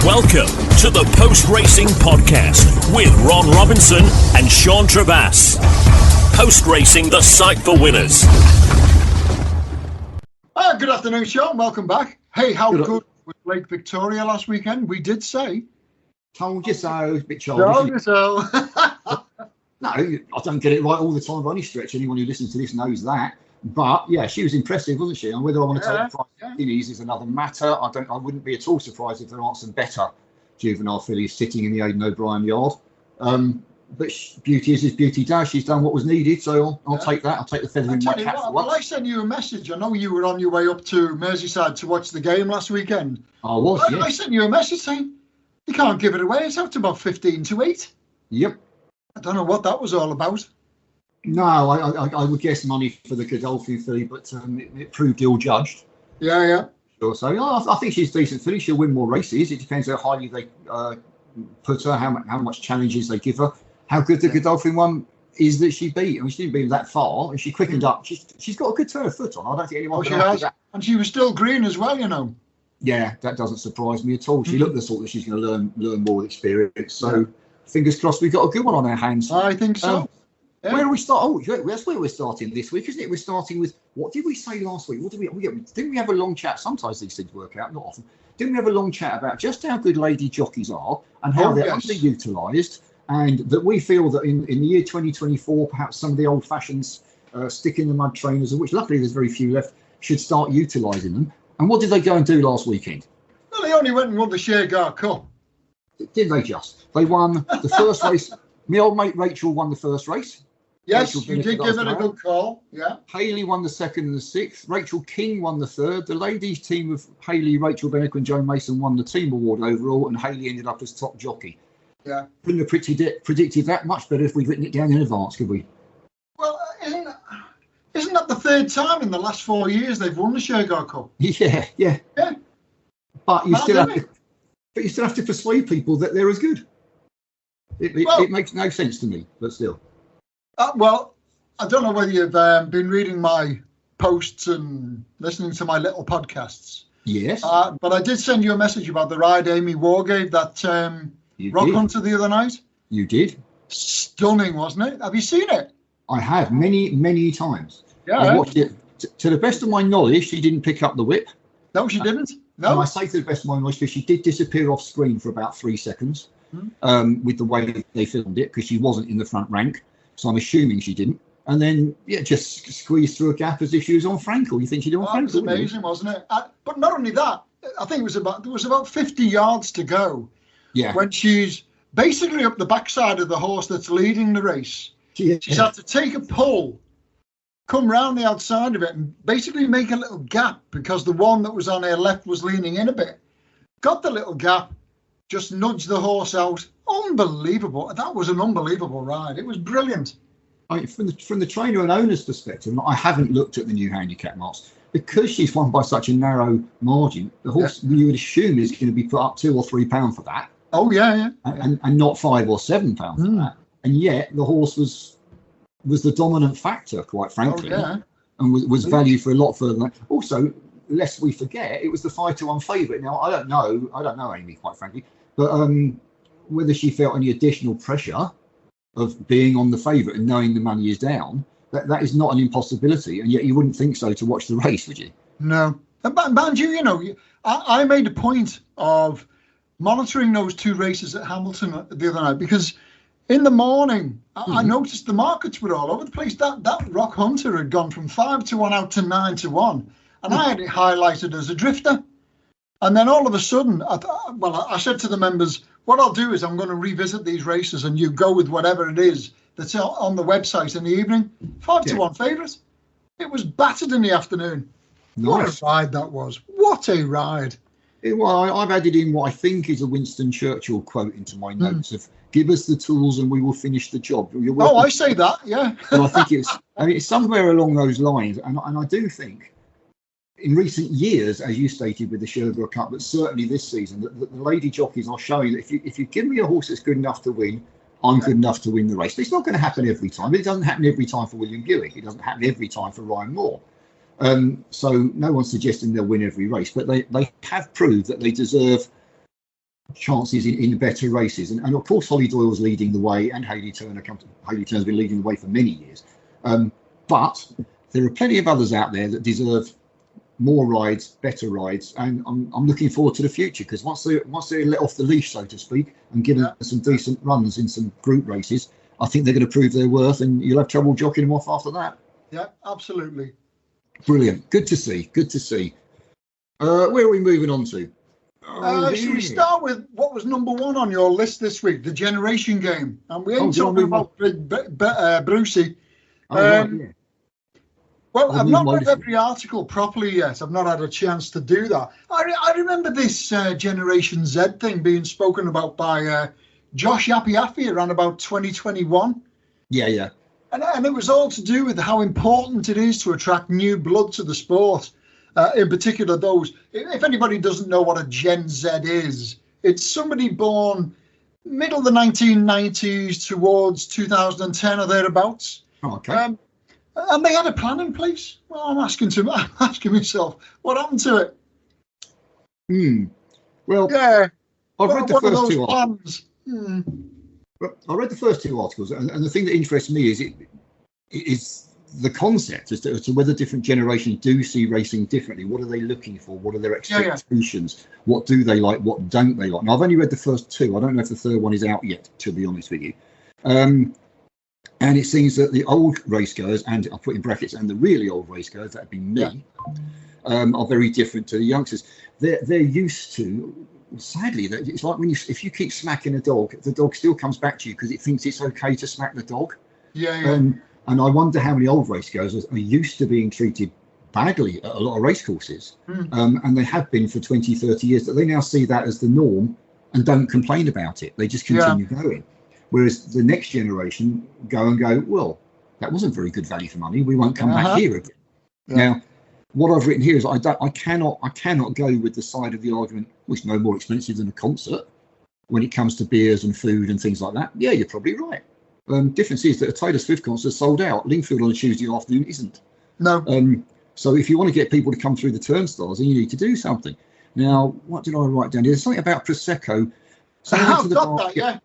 Welcome to the Post Racing Podcast with Ron Robinson and Sean Travass. Post Racing, the site for winners. Good afternoon, Sean. Welcome back. Hey, how good was Lake Victoria last weekend? We did say. Told you so. A bit childish. Told you so. No, I don't get it right all the time by any stretch. Anyone who listens to this knows that. But yeah, she was impressive, wasn't she? And whether I want to take the prize guineas is another matter. I wouldn't be at all surprised if there aren't some better juvenile fillies sitting in the Aidan O'Brien yard. But beauty is beauty does. She's done what was needed, so I'll take that. I'll take the feather in my cap for once. Well, I sent you a message. I know you were on your way up to Merseyside to watch the game last weekend. I was, I sent you a message saying, you can't give it away. It's out to about 15-8. Yep. I don't know what that was all about. No, I would guess money for the Godolphin filly, but it proved ill-judged. Yeah. Sure. So I think she's a decent filly. She'll win more races. It depends how highly they put her, how much challenges they give her, how good the Godolphin one is that she beat. I mean, she didn't beat that far, and she quickened up. She's got a good turn of foot on. I don't think anyone can argue that. And she was still green as well, you know. Yeah, that doesn't surprise me at all. She looked the sort that she's going to learn more with experience. So fingers crossed we've got a good one on our hands. I think so. Where do we start? Oh, that's where we're starting this week, isn't it? We're starting with, what did we say last week? Didn't we have a long chat? Sometimes these things work out, not often. Didn't we have a long chat about just how good lady jockeys are and how they're underutilised, and that we feel that in the year 2024, perhaps some of the old fashions, stick in the mud trainers, of which luckily there's very few left, should start utilising them. And what did they go and do last weekend? Well, they only went and won the Shergar Cup. Did they just? They won the first race. My old mate Rachel won the first race. Yes, you did give it a good call. Yeah. Hayley won the second and the sixth. Rachel King won the third. The ladies' team of Hayley, Rachel Bennick and Joan Mason won the team award overall, and Hayley ended up as top jockey. Yeah. Couldn't have predicted that much better if we'd written it down in advance, could we? Well, isn't that the third time in the last 4 years they've won the Shergar Cup? Yeah. But you still have to persuade people that they're as good. It makes no sense to me, but still. Well, I don't know whether you've been reading my posts and listening to my little podcasts. Yes. But I did send you a message about the ride Amy Waugh gave that Rock Hunter the other night. You did. Stunning, wasn't it? Have you seen it? I have many times. Yeah. I watched it. To the best of my knowledge, she didn't pick up the whip. No, she didn't. No. And I say to the best of my knowledge because she did disappear off screen for about 3 seconds with the way they filmed it, because she wasn't in the front rank. So I'm assuming she didn't. And then, just squeezed through a gap as if she was on Frankel. You think she'd on Frankel? It was amazing, wasn't it? But not only that, I think there was about 50 yards to go. Yeah. When she's basically up the backside of the horse that's leading the race. Yeah. She's had to take a pull, come round the outside of it, and basically make a little gap, because the one that was on her left was leaning in a bit. Got the little gap, just nudged the horse out. Unbelievable. That was an unbelievable ride. It was brilliant. From the trainer and owner's perspective, I haven't looked at the new handicap marks. Because she's won by such a narrow margin, the horse you would assume is going to be put up £2 or £3 for that. Oh, yeah. And not £5 or £7 for that. And yet the horse was the dominant factor, quite frankly, and was valued for a lot further than that. Also, lest we forget, it was the 5-1 favourite. Now, I don't know Amy, quite frankly, but whether she felt any additional pressure of being on the favourite and knowing the money is down, that is not an impossibility, and yet you wouldn't think so to watch the race, would you? No. And you, I made a point of monitoring those two races at Hamilton the other night, because in the morning, I noticed the markets were all over the place. That Rock Hunter had gone from 5-1 out to 9-1, and I had it highlighted as a drifter. And then all of a sudden, I said to the members, what I'll do is I'm going to revisit these races, and you go with whatever it is that's on the website in the evening. 5-1 favourite. It was battered in the afternoon. Nice. What a ride that was. What a ride. Well, I've added in what I think is a Winston Churchill quote into my notes of, give us the tools and we will finish the job. I say that, yeah. But I think it's somewhere along those lines. And I do think in recent years, as you stated with the Shergar Cup, but certainly this season, that the lady jockeys are showing that if you give me a horse that's good enough to win, I'm good enough to win the race. But it's not going to happen every time. It doesn't happen every time for William Buick. It doesn't happen every time for Ryan Moore. So no one's suggesting they'll win every race, but they have proved that they deserve chances in better races. And of course, Holly Doyle's leading the way, and Hayley Turner's been leading the way for many years. But there are plenty of others out there that deserve more rides, better rides, and I'm looking forward to the future, because once they're let off the leash, so to speak, and given some decent runs in some group races, I think they're going to prove their worth, and you'll have trouble jockeying them off after that. Yeah, absolutely. Brilliant. Good to see. Good to see. Where are we moving on to? Should we start with what was number one on your list this week, the Generation Game? And we ain't talking about Brucey. Yeah. Well, I've not read every article properly yet. I've not had a chance to do that. I remember this Generation Z thing being spoken about by Josh Apiafi around about 2021. Yeah. And it was all to do with how important it is to attract new blood to the sport. In particular, those, if anybody doesn't know what a Gen Z is, it's somebody born middle of the 1990s towards 2010 or thereabouts. Oh, okay. And they had a plan in place. Well, I'm asking myself, what happened to it? Well, yeah, I've read the first two articles. Well, I read the first two articles, and the thing that interests me is the concept as to whether different generations do see racing differently. What are they looking for? What are their expectations? Yeah. What do they like? What don't they like? Now, I've only read the first two. I don't know if the third one is out yet, to be honest with you. And it seems that the old racegoers, and I'll put in brackets, and the really old racegoers, that'd be me, are very different to the youngsters. They're used to, sadly, it's like if you keep smacking a dog, the dog still comes back to you because it thinks it's okay to smack the dog. Yeah. And I wonder how many old racegoers are used to being treated badly at a lot of racecourses. And they have been for 20, 30 years, that they now see that as the norm and don't complain about it. They just continue going. Whereas the next generation go, well, that wasn't very good value for money. We won't come back here again. Yeah. Now, what I've written here is I cannot go with the side of the argument, which is no more expensive than a concert when it comes to beers and food and things like that. Yeah, you're probably right. Difference is that a Taylor Swift concert is sold out. Lingfield on a Tuesday afternoon isn't. No. So if you want to get people to come through the turnstiles, then you need to do something. Now, what did I write down? There's something about Prosecco. So I've got that, yeah.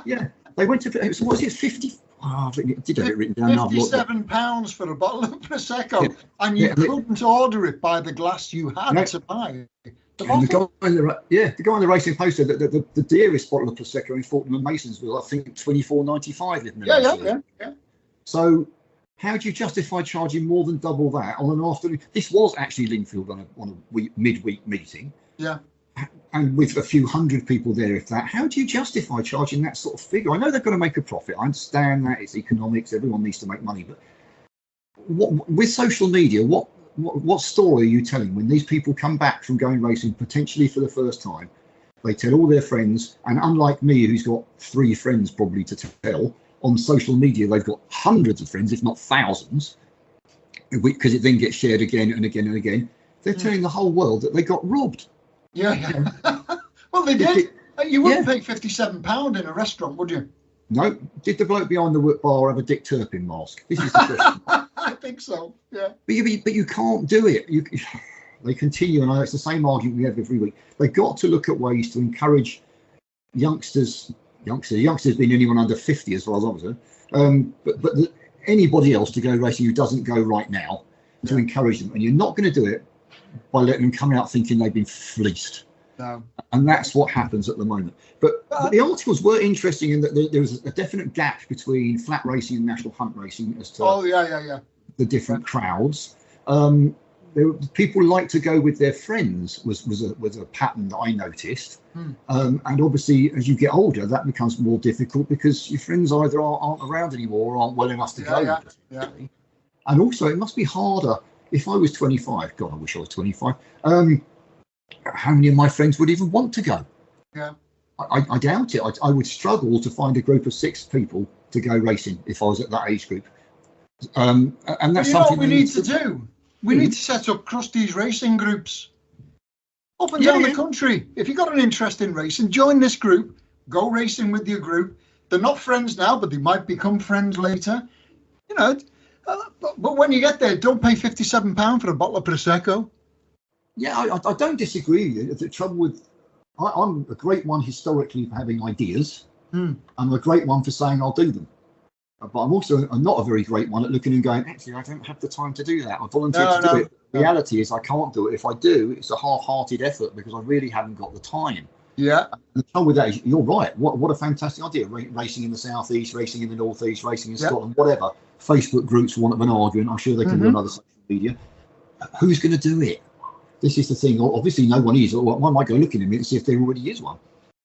Yeah. They went to, what was it, 50? Oh, I did have it written down. £57 for a bottle of Prosecco, and you couldn't order it by the glass. You had to buy the bottle. The guy on the Racing Post said that the dearest bottle of Prosecco in Fortnum and Mason's was, I think, $24.95. Yeah. So how do you justify charging more than double that on an afternoon? This was actually Lingfield on a midweek meeting. Yeah. And with a few hundred people there, if that, how do you justify charging that sort of figure? I know they've got to make a profit. I understand that, it's economics. Everyone needs to make money. But with social media, what story are you telling when these people come back from going racing potentially for the first time? They tell all their friends, and unlike me, who's got 3 friends probably to tell, on social media they've got hundreds of friends, if not thousands, because it then gets shared again and again and again. They're telling the whole world that they got robbed. Yeah. Well, they did. You wouldn't pay £57 in a restaurant, would you? No. Did the bloke behind the bar have a Dick Turpin mask? This is the question. I think so, yeah. But you can't do it. They continue, and it's the same argument we have every week. They've got to look at ways to encourage youngsters being anyone under 50 as far as I was concerned, but anybody else to go racing who doesn't go right now, to encourage them. And you're not going to do it by letting them come out thinking they've been fleeced. No. And that's what happens at the moment. But the articles were interesting in that there was a definite gap between flat racing and national hunt racing as to the different crowds. People like to go with their friends was a pattern that I noticed. And obviously, as you get older, that becomes more difficult because your friends either aren't around anymore or aren't well enough to go. Yeah. And also, it must be harder. If I was 25, God, I wish I was 25. How many of my friends would even want to go? Yeah. I doubt it. I would struggle to find a group of 6 people to go racing if I was at that age group. And that's something we need to do. We need to set up Krusty's racing groups up and down the country. If you've got an interest in racing, join this group. Go racing with your group. They're not friends now, but they might become friends later. You know. But when you get there, don't pay £57 for a bottle of Prosecco. Yeah, I don't disagree with you. The trouble with I'm a great one historically for having ideas. Mm. I'm a great one for saying I'll do them. But I'm also not a very great one at looking and going, actually, I don't have the time to do that. I volunteered to do it. The reality is I can't do it. If I do, it's a half-hearted effort because I really haven't got the time. Yeah. And the trouble with that is, you're right. What a fantastic idea. Racing in the southeast, racing in the northeast, racing in Scotland, whatever. Facebook groups, for want of an argument. I'm sure they can do another social media. Who's going to do it? This is the thing. Obviously, no one is. Why might I go looking at it and see if there already is one?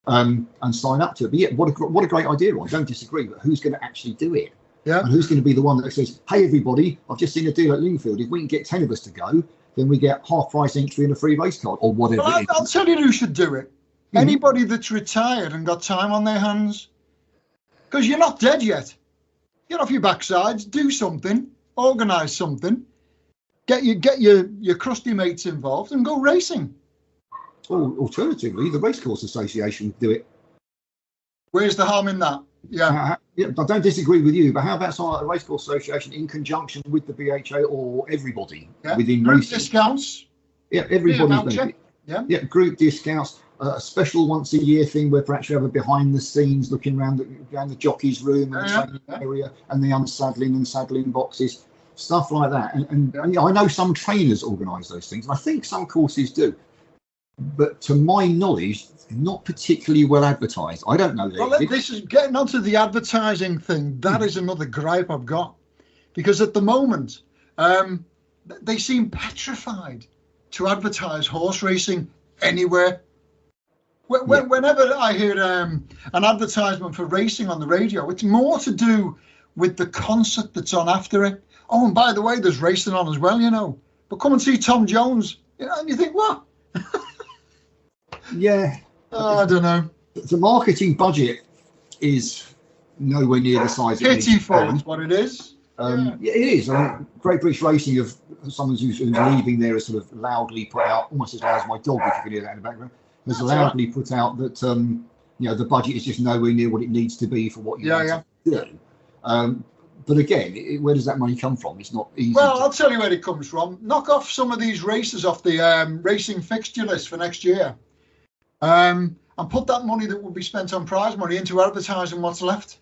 And sign up to it. But yeah, what a great idea. I don't disagree, but who's going to actually do it? Yeah. And who's going to be the one that says, hey, everybody, I've just seen a deal at Lingfield. If we can get 10 of us to go, then we get half price entry and a free race card or whatever. Well, I'll tell you who should do it. Anybody that's retired and got time on their hands. Because you're not dead yet. Get off your backsides, do something, organise something, get your crusty mates involved and go racing. Or alternatively, the Racecourse Association do it. Where's the harm in that? Yeah. I don't disagree with you, but how about something like the Racecourse Association in conjunction with the BHA or everybody within group racing? Discounts. Yeah, everybody's benefit. Yeah, group discounts. A special once a year thing where perhaps you have a behind the scenes looking around the jockey's room and the training area and the unsaddling and saddling boxes, stuff like that. And I know some trainers organise those things, and I think some courses do. But to my knowledge, not particularly well advertised. I don't know. Well, this is getting onto the advertising thing. That is another gripe I've got, because at the moment they seem petrified to advertise horse racing anywhere. Whenever I hear an advertisement for racing on the radio, it's more to do with the concert that's on after it. Oh, and by the way, there's racing on as well, you know. But come and see Tom Jones, you know, and you think, what? Yeah. I don't know. The marketing budget is nowhere near the size. Pity for it's what it is. Yeah, it is. Great British Racing of someone who's leaving there has sort of loudly put out, almost as loud as my dog, if you can hear that in the background, has loudly put out that the budget is just nowhere near what it needs to be for what you want to do. But again, where does that money come from? It's not easy. Well, I'll tell you where it comes from. Knock off some of these races off the racing fixture list for next year. And put that money that will be spent on prize money into advertising what's left.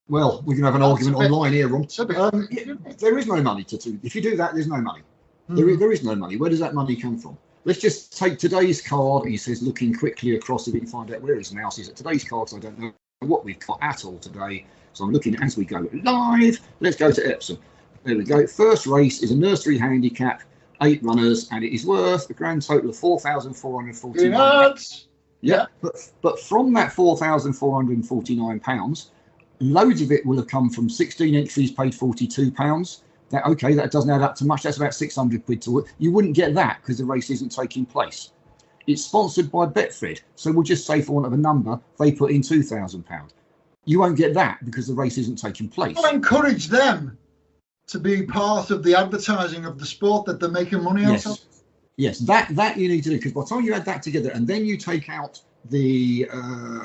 Well, we can have an argument online here, Ron. There is no money to do. If you do that, there's no money. There is no money. Where does that money come from? Let's just take today's card. He says, looking quickly across it, we can find out where his mouse is at today's cards. I don't know what we've got at all today. So I'm looking as we go live. Let's go to Epsom. There we go. First race is a nursery handicap, 8 runners, and it is worth a grand total of £4,449. Yeah, but from that £4,449, loads of it will have come from 16 entries paid £42. That doesn't add up to much. That's about 600 quid to it. You wouldn't get that because the race isn't taking place. It's sponsored by Betfred, so we'll just say, for want of a number, they put in £2,000. You won't get that because the race isn't taking place. I'll encourage them to be part of the advertising of the sport that they're making money out of. Yes, that you need to do, because by the time you add that together and then you take out the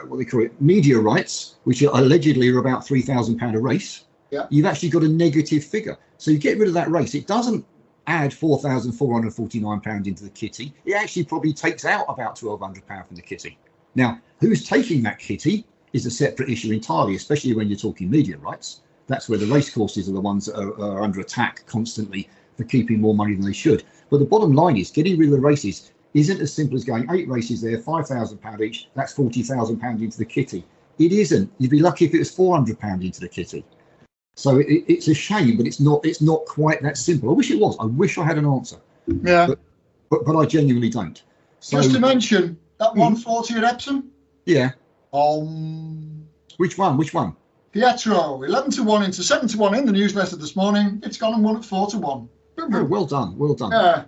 what they call it, media rights, which are allegedly are about £3,000 a race, you've actually got a negative figure. So you get rid of that race. It doesn't add £4,449 into the kitty. It actually probably takes out about £1,200 from the kitty. Now, who's taking that kitty is a separate issue entirely, especially when you're talking media rights. That's where the race courses are the ones that are under attack constantly for keeping more money than they should. But the bottom line is getting rid of the races isn't as simple as going 8 races there, £5,000 each, that's £40,000 into the kitty. It isn't. You'd be lucky if it was £400 into the kitty. So it's a shame, but it's not quite that simple. I wish it was. I wish I had an answer. Yeah. But I genuinely don't. So, just to mention, that 140 at Epsom? Yeah. Which one? Pietro, 11-1 into 7-1 in the newsletter this morning. It's gone and won at 4-1. Oh, well done. Yeah.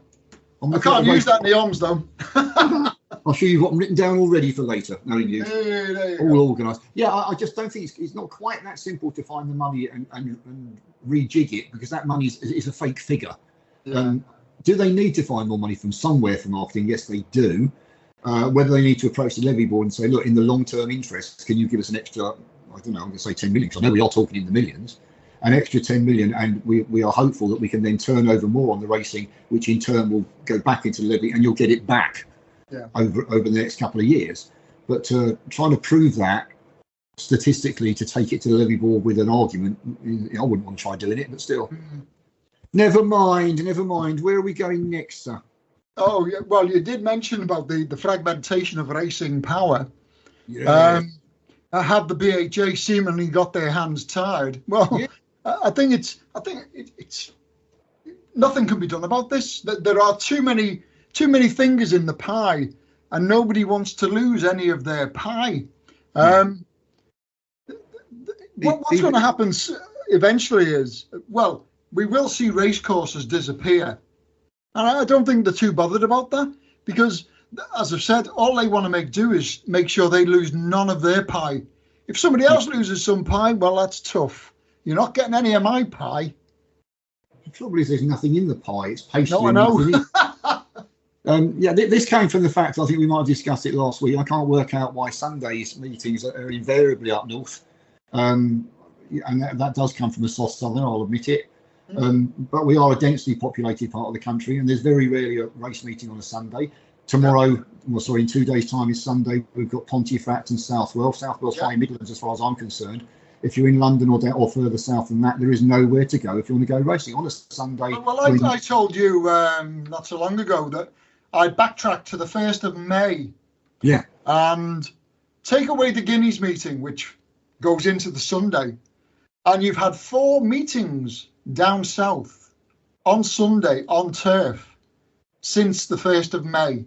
I can't use that in the arms though. I'm sure you've got them written down already for later, knowing you. All organised. Yeah, I just don't think it's not quite that simple to find the money and rejig it, because that money is a fake figure. Yeah. Do they need to find more money from somewhere for marketing? Yes, they do. Whether they need to approach the levy board and say, look, in the long-term interest, can you give us an extra, I don't know, I'm going to say 10 million, because I know we are talking in the millions, an extra 10 million, and we are hopeful that we can then turn over more on the racing, which in turn will go back into the levy and you'll get it back. over the next couple of years. But trying to prove that statistically, to take it to the levy board with an argument, I wouldn't want to try doing it, but still. Never mind. Where are we going next, sir? Oh, yeah. Well, you did mention about the fragmentation of racing power. Yeah. Have the BHA seemingly got their hands tied? Well, yeah. I think it's nothing can be done about this. There are too many fingers in the pie, and nobody wants to lose any of their pie. What's going to happen eventually is, well, we will see race courses disappear. And I don't think they're too bothered about that, because, as I've said, all they want to do is make sure they lose none of their pie. If somebody else loses some pie, well, that's tough. You're not getting any of my pie. The trouble is there's nothing in the pie. It's pastry. No, I know. This came from the fact, I think we might have discussed it last week, I can't work out why Sunday's meetings are invariably up north. And that does come from a soft southern, I'll admit it. But we are a densely populated part of the country, and there's very rarely a race meeting on a Sunday. Tomorrow, in 2 days' time is Sunday. We've got Pontefract and Southwell. Southwell's High Midlands, as far as I'm concerned. If you're in London or further south than that, there is nowhere to go if you want to go racing on a Sunday. Well, I told you not so long ago that I backtracked to the 1st of May. Yeah. And take away the Guineas meeting, which goes into the Sunday, and you've had 4 meetings down south on Sunday on turf since the 1st of May.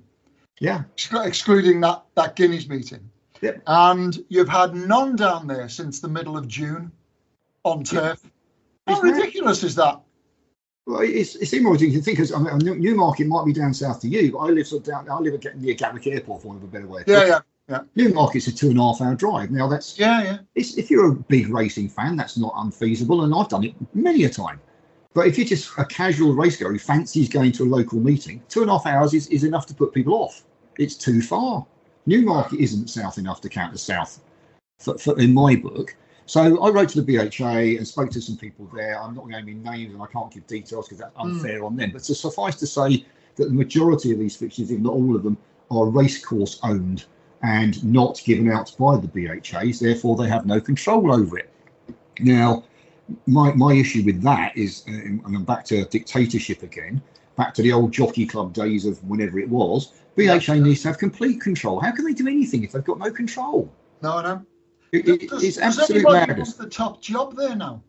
Yeah. Excluding that Guineas meeting. Yep. And you've had none down there since the middle of June on turf. Yep. How ridiculous is that? Well, it's even more ridiculous. You think, because Newmarket might be down south to you, but I live near Gatwick Airport, for want of a better way. Yeah. Newmarket's a 2.5 hour drive. Now that's if you're a big racing fan, that's not unfeasible, and I've done it many a time. But if you're just a casual racegoer who fancies going to a local meeting, 2.5 hours is enough to put people off. It's too far. Newmarket isn't south enough to count as south, in my book. So I wrote to the BHA and spoke to some people there. I'm not going to name names and I can't give details because that's unfair on them. But to suffice to say that the majority of these fixtures, if not all of them, are racecourse owned and not given out by the BHAs. Therefore, they have no control over it. Now, my issue with that is, and I'm back to dictatorship again, back to the old jockey club days of whenever it was, BHA needs to have complete control. How can they do anything if they've got no control? No. It's absolute madness. Does the top job there now?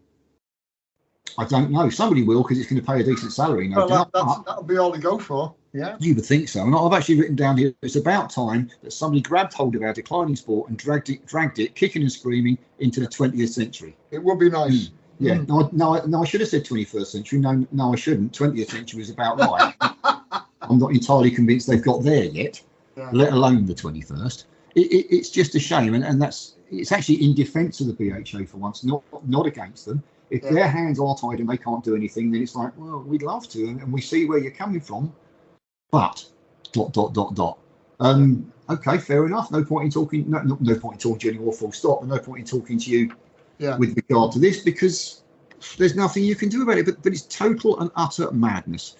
I don't know. Somebody will, because it's going to pay a decent salary. No doubt. That'll be all they go for. Yeah. You would think so. And I've actually written down here, it's about time that somebody grabbed hold of our declining sport and dragged it, kicking and screaming, into the 20th century. It would be nice. Yeah. No, I should have said 21st century. No, I shouldn't. 20th century is about right. I'm not entirely convinced they've got there yet, let alone the 21st. It's just a shame, and it's actually in defence of the BHA for once, not against them. If their hands are tied and they can't do anything, then it's like, well, we'd love to, and we see where you're coming from, but ... Okay, fair enough. No point in talking. No point in talking to you anymore. Full stop. And no point in talking to you with regard to this, because there's nothing you can do about it. But it's total and utter madness.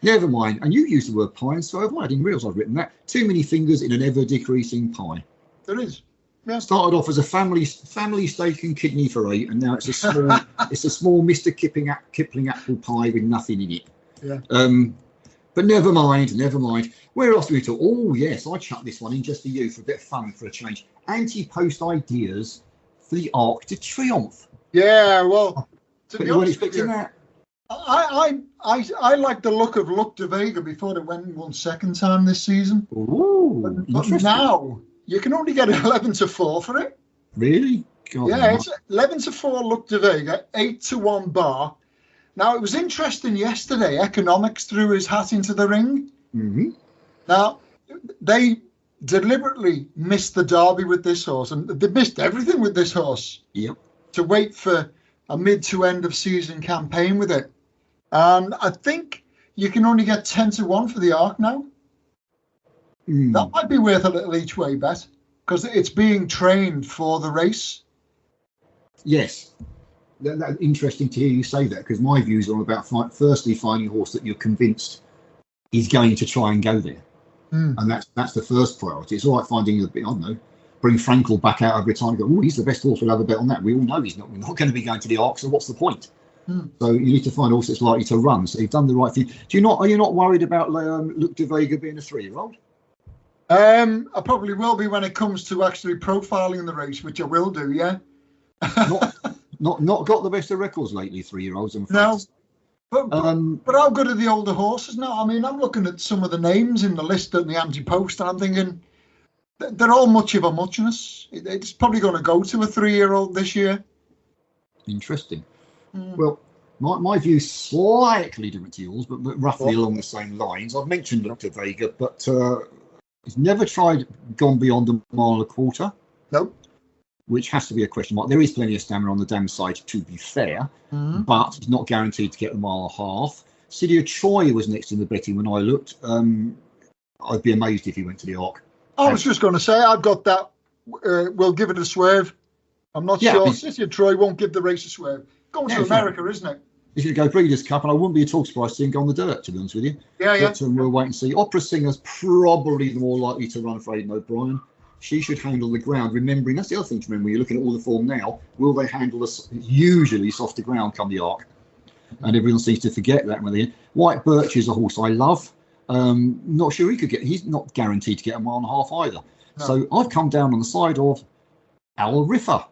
Never mind. And you used the word pie, and so have I. I didn't realise I've written that. Too many fingers in an ever-decreasing pie. There is. Yeah. Started off as a family steak and kidney for 8, and now it's a small Mr. Kipling apple pie with nothing in it. Yeah. But never mind. Where else do we talk? Oh yes, I chucked this one in just for you for a bit of fun, for a change. Anti-post ideas for the Arc de Triomphe. Yeah, well, to be honest with you, that. I like the look of Luc de Vega before it won second time this season. Ooh, but now you can only get 11-4 for it. Really? God, yeah, it's 11-4 Luc de Vega, 8-1 bar. Now, it was interesting yesterday, Economics threw his hat into the ring. Mm-hmm. Now, they deliberately missed the derby with this horse, and they missed everything with this horse. Yep. To wait for a mid to end of season campaign with it. And I think you can only get 10-1 for the Arc now. That might be worth a little each way bet, because it's being trained for the race. Yes. That's interesting to hear you say that, because my views are about firstly finding a horse that you're convinced is going to try and go there. And that's the first priority. It's all right finding a bit, I don't know, bring Frankel back out every time and go, oh, he's the best horse, we'll have a bet on that. We all know we're not going to be going to the Arc, so what's the point? So you need to find a horse that's likely to run. So you've done the right thing. Are you not worried about Luke de Vega being a 3-year-old? I probably will be when it comes to actually profiling the race, which I will do, yeah. not got the best of records lately, 3-year-olds. No. But how good are the older horses now? I mean, I'm looking at some of the names in the list at the anti-post, and I'm thinking they're all much of a muchness. It's probably going to go to a 3-year-old this year. Interesting. Well, my view's slightly different to yours, but roughly along the same lines. I've mentioned Luke de Vega, but he's never gone beyond a mile and a quarter. Nope. Which has to be a question mark. There is plenty of stamina on the dam side, to be fair, but he's not guaranteed to get a mile and a half. City of Troy was next in the betting when I looked. I'd be amazed if he went to the Arc. I was just going to say, I've got that. We'll give it a swerve. I'm not sure. City of Troy won't give the race a swerve. Going to America, isn't it? He's going to go Breeders' Cup, and I wouldn't be at all surprised to see him go on the dirt, to be honest with you. But we'll wait and see. Opera Singer's probably the more likely to run for Aidan O'Brien. She should handle the ground, remembering, that's the other thing to remember, you're looking at all the form now, will they handle the usually softer ground come the Arc? And everyone seems to forget that. White Birch is a horse I love. Not sure he's not guaranteed to get a mile and a half either. No. So I've come down on the side of Al Riffa.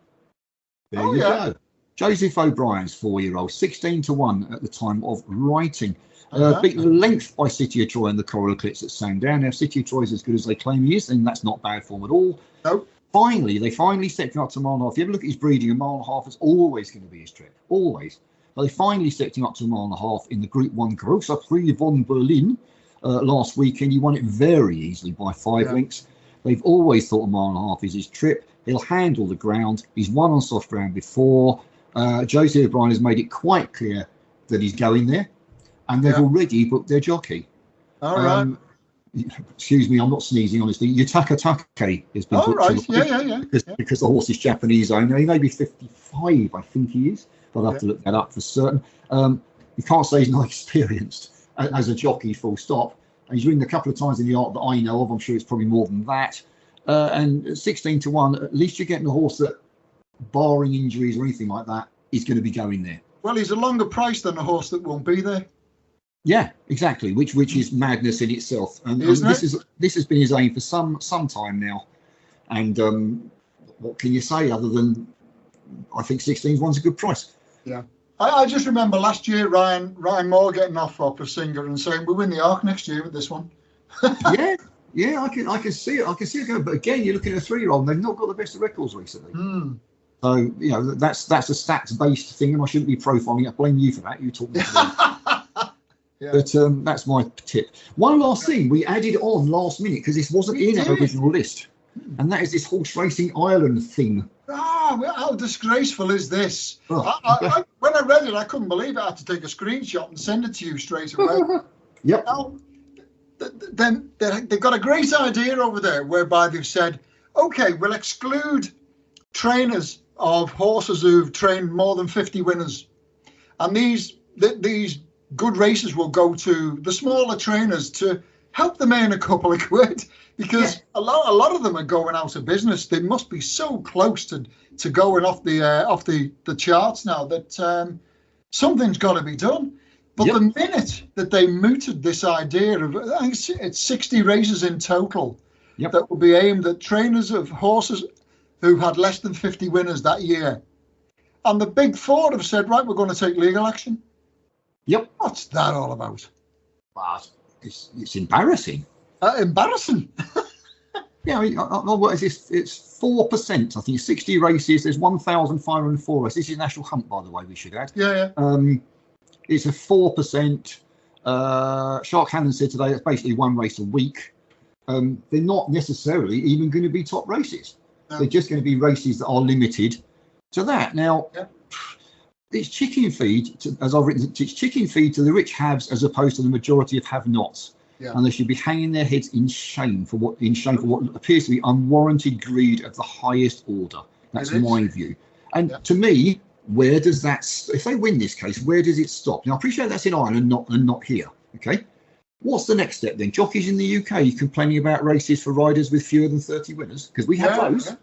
There you go. Joseph O'Brien's 4-year-old, 16-1 at the time of writing. Beaten length by City of Troy and the Coral Eclipse at Sandown. Now, City of Troy is as good as they claim he is, and that's not bad form at all. Nope. They finally stepped him up to a mile and a half. If you ever look at his breeding, a mile and a half is always going to be his trip. Always. But they finally stepped him up to a mile and a half in the Group 1 Grosser Prix von Berlin last weekend. He won it very easily by 5 lengths. They've always thought a mile and a half is his trip. He'll handle the ground. He's won on soft ground before. Josie O'Brien has made it quite clear that he's going there, and they've already booked their jockey. All right. Excuse me, I'm not sneezing, honestly. Yutaka Take has been booked because the horse is Japanese owned. He may be 55, I think he is, but I'll have to look that up for certain. You can't say he's not experienced as a jockey, full stop. And he's ridden a couple of times in the Arc that I know of. I'm sure it's probably more than that. And 16-1, at least you're getting a horse that, barring injuries or anything like that, is going to be going there. Well, he's a longer price than a horse that won't be there. Yeah, exactly. Which is madness in itself. And this has been his aim for some time now. And what can you say other than I think 16-1's a good price. Yeah. I just remember last year Ryan Moore getting off Opera Singer and saying we'll win the Arc next year with this one. Yeah, I can see it. I can see it going. But again, you're looking at a 3-year-old and they've not got the best of records recently. So, you know, that's a stats-based thing, and I shouldn't be profiling it. I blame you for that. You talk about it. But that's my tip. One last thing we added on last minute because this wasn't in our original list, and that is this horse racing Ireland thing. Well, how disgraceful is this? When I read it, I couldn't believe it. I had to take a screenshot and send it to you straight away. Yep. Then they've got a great idea over there whereby they've said, okay, we'll exclude trainers of horses who've trained more than 50 winners, and these good races will go to the smaller trainers to help them earn a couple of quid, because a lot of them are going out of business. They must be so close to going off the charts now that something's got to be done. But the minute that they mooted this idea of, I think it's 60 races in total that will be aimed at trainers of horses who've had less than 50 winners that year. And the big four have said, right, we're going to take legal action. Yep. What's that all about? Well, it's embarrassing. Embarrassing. Yeah, I mean, what is this? It's 4%. I think 60 races. There's 1,504 races. This is National Hunt, by the way, we should add. Yeah. It's a 4%. Shark Hannon said today that's basically one race a week. They're not necessarily even going to be top races. No. They're just going to be races that are limited to that. Now, it's chicken feed, as I've written, it's chicken feed to the rich haves as opposed to the majority of have-nots. Yeah. And they should be hanging their heads in shame for what appears to be unwarranted greed of the highest order. That's my view. And to me, where does that, if they win this case, where does it stop? Now, I appreciate that's in Ireland and not here, okay? What's the next step then? Jockeys in the UK complaining about races for riders with fewer than 30 winners? Because we have those. Yeah.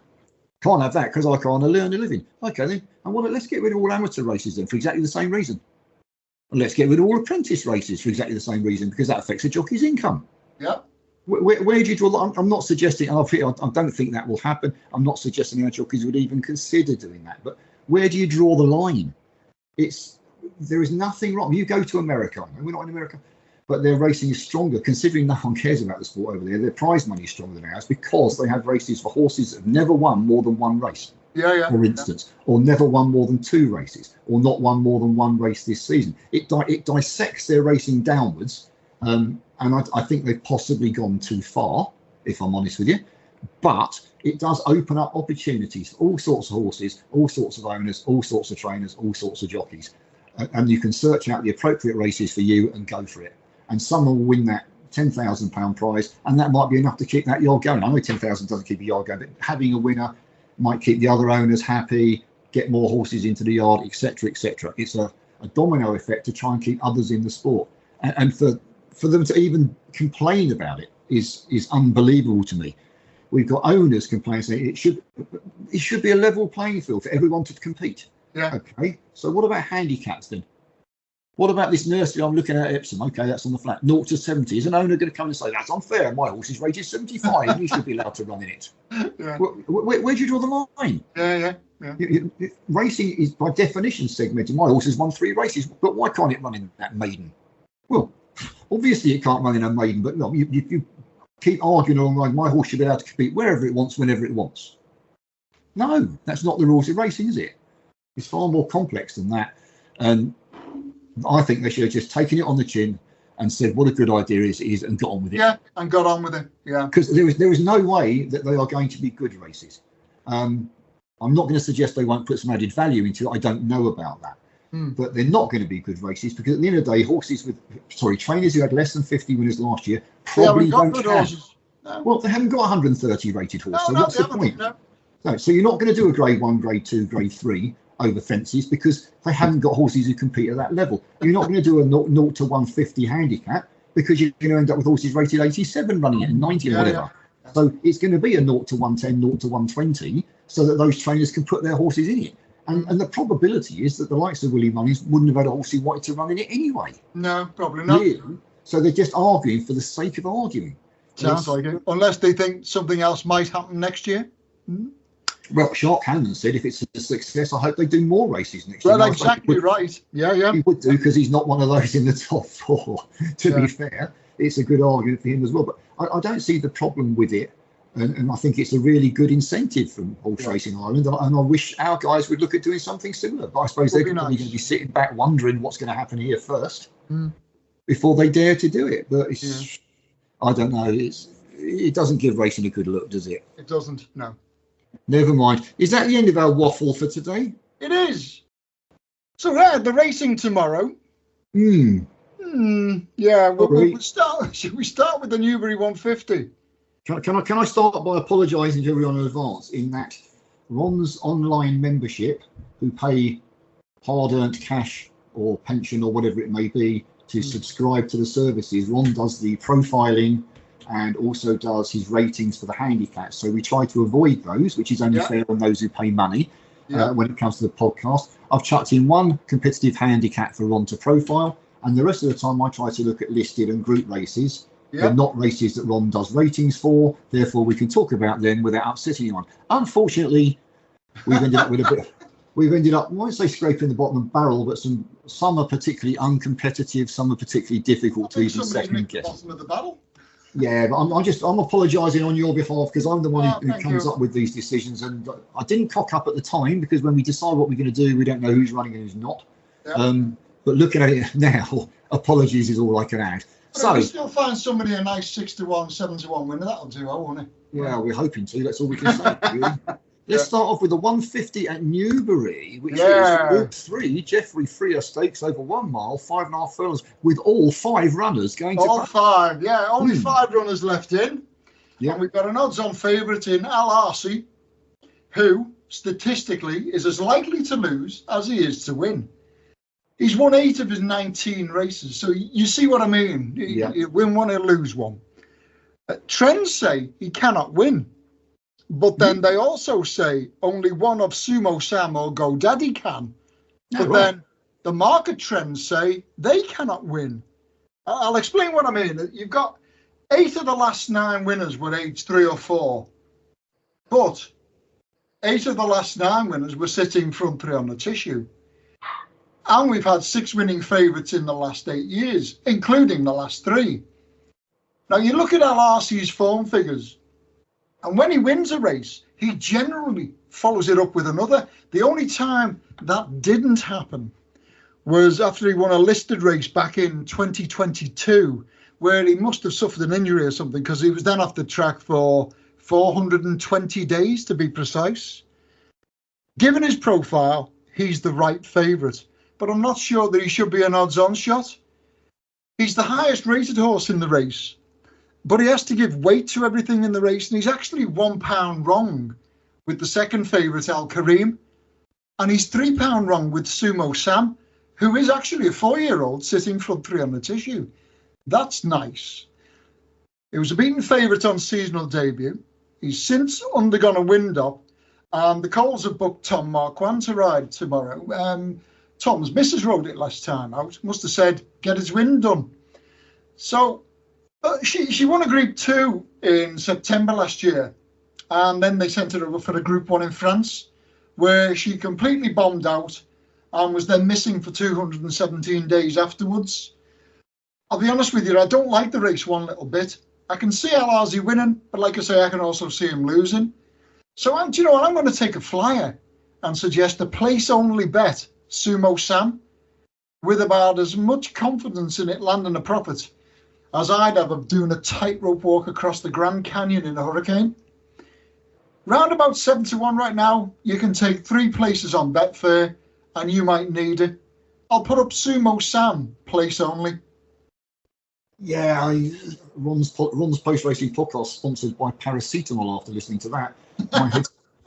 Can't have that because I can't earn a living. Okay then. And let's get rid of all amateur races then for exactly the same reason. And let's get rid of all apprentice races for exactly the same reason, because that affects a jockey's income. Yeah. Where do you draw? I'm not suggesting. I don't think that will happen. I'm not suggesting our jockeys would even consider doing that. But where do you draw the line? There is nothing wrong. You go to America, and we're not in America, but their racing is stronger. Considering no one cares about the sport over there, their prize money is stronger than ours because they have races for horses that have never won more than one race. Yeah. For instance, or never won more than 2 races, or not won more than 1 race this season. It dissects their racing downwards, and I think they've possibly gone too far, if I'm honest with you. But it does open up opportunities for all sorts of horses, all sorts of owners, all sorts of trainers, all sorts of jockeys, and you can search out the appropriate races for you and go for it. And someone will win that £10,000 prize, and that might be enough to keep that yard going. I know 10,000 doesn't keep a yard going, but having a winner might keep the other owners happy, get more horses into the yard, etc., etc. It's a domino effect to try and keep others in the sport, and for them to even complain about it is unbelievable to me. We've got owners complaining saying it should be a level playing field for everyone to compete. Yeah. Okay. So what about handicaps then? What about this nursery I'm looking at Epsom? Okay, that's on the flat. 0 to 70. Is an owner going to come and say, that's unfair, my horse is rated 75 and you should be allowed to run in it? Yeah. Where do you draw the line? Yeah. Racing is, by definition, segmented. My horse has won 3 races, but why can't it run in that maiden? Well, obviously it can't run in a maiden, but no, you keep arguing along, my horse should be allowed to compete wherever it wants, whenever it wants. No, that's not the rules of racing, is it? It's far more complex than that. And I think they should have just taken it on the chin and said what a good idea it is and got on with it. Yeah, and got on with it. Yeah. Because there is no way that they are going to be good races. I'm not going to suggest they won't put some added value into it. I don't know about that. But they're not going to be good races because at the end of the day, trainers who had less than 50 winners last year probably don't have. No. Well, they haven't got 130 rated horses. So what's the point? No. So you're not going to do a grade 1, grade 2, grade 3 over fences because they haven't got horses who compete at that level. You're not going to do a 0 to 150 handicap because you're going to end up with horses rated 87 running it and 90 or whatever. Yeah. So it's going to be a 0 to 110, 0 to 120 so that those trainers can put their horses in it. And the probability is that the likes of Willie Mullins wouldn't have had a horse who wanted to run in it anyway. No, probably not. Really? So they're just arguing for the sake of arguing. Sounds like it. Unless they think something else might happen next year. Well, Shark Hannon said if it's a success, I hope they do more races next year. Well, exactly right. Yeah. He would do because he's not one of those in the top 4. To be fair, it's a good argument for him as well. But I don't see the problem with it. And I think it's a really good incentive from Horse Racing Ireland. And I wish our guys would look at doing something similar. But I suppose they're probably going to be sitting back wondering what's going to happen here first before they dare to do it. But it's, I don't know. It doesn't give racing a good look, does it? It doesn't, no. Never mind. Is that the end of our waffle for today? It is. So, the racing tomorrow. Yeah, we'll start. Should we start with the Newbury 150? Can I start by apologising to everyone in advance in that Ron's online membership, who pay hard-earned cash or pension or whatever it may be to subscribe to the services, Ron does the profiling and also does his ratings for the handicaps. So we try to avoid those, which is only fair on those who pay money when it comes to the podcast. I've chucked in one competitive handicap for Ron to profile, and the rest of the time I try to look at listed and group races. They're not races that Ron does ratings for, therefore we can talk about them without upsetting anyone. Unfortunately, we've ended up with a bit. We've ended up, I won't say scraping the bottom of the barrel, but some are particularly uncompetitive, some are particularly difficult to even second guess. Bottom of the barrel. Yeah, but I'm apologising on your behalf because I'm the one who comes up with these decisions, and I didn't cock up at the time because when we decide what we're going to do, we don't know who's running and who's not. But looking at it now, apologies is all I can add. So we still find somebody a nice 6 to 1, 7 to 1 winner. That'll do, won't it? Yeah, we're hoping to. That's all we can say. Really. Let's start off with the 150 at Newbury, which is Group 3, Geoffrey Freer Stakes over 1 mile, 5.5 furlongs, with all 5 runners going to. All 5, only 5 runners left in. Yeah, and we've got an odds-on favourite in Al Arsi, who statistically is as likely to lose as he is to win. He's won 8 of his 19 races. So you see what I mean? You win one, he'll lose one. Trends say he cannot win. But then they also say only one of Sumo Sam or GoDaddy can. But then the market trends say they cannot win. I'll explain what I mean. You've got 8 of the last 9 winners were age 3 or 4. But 8 of the last 9 winners were sitting front 3 on the tissue. And we've had 6 winning favourites in the last 8 years, including the last 3. Now, you look at LRC's form figures, and when he wins a race, he generally follows it up with another. The only time that didn't happen was after he won a listed race back in 2022, where he must have suffered an injury or something, because he was then off the track for 420 days, to be precise. Given his profile, he's the right favourite, but I'm not sure that he should be an odds-on shot. He's the highest rated horse in the race, but he has to give weight to everything in the race, and he's actually £1 wrong with the second favourite, Al Kareem, and he's £3 wrong with Sumo Sam, who is actually a 4-year-old sitting front 3 on the tissue. That's nice. He was a beaten favourite on seasonal debut. He's since undergone a wind-up, and the Coles have booked Tom Marquand to ride tomorrow. Tom's missus rode it last time out. Must have said, get his wind done. So she won a Group 2 in September last year, and then they sent her over for a Group 1 in France, where she completely bombed out and was then missing for 217 days afterwards. I'll be honest with you, I don't like the race one little bit. I can see LRZ winning, but like I say, I can also see him losing. So, do you know what? I'm going to take a flyer and suggest a place-only bet, Sumo Sam, with about as much confidence in it landing a profit as I'd have of doing a tightrope walk across the Grand Canyon in a hurricane. Round about 7 to 1 right now, you can take 3 places on Betfair, and you might need it. I'll put up Sumo Sam, place only. Yeah, Ron's post-racing podcast sponsored by paracetamol. After listening to that,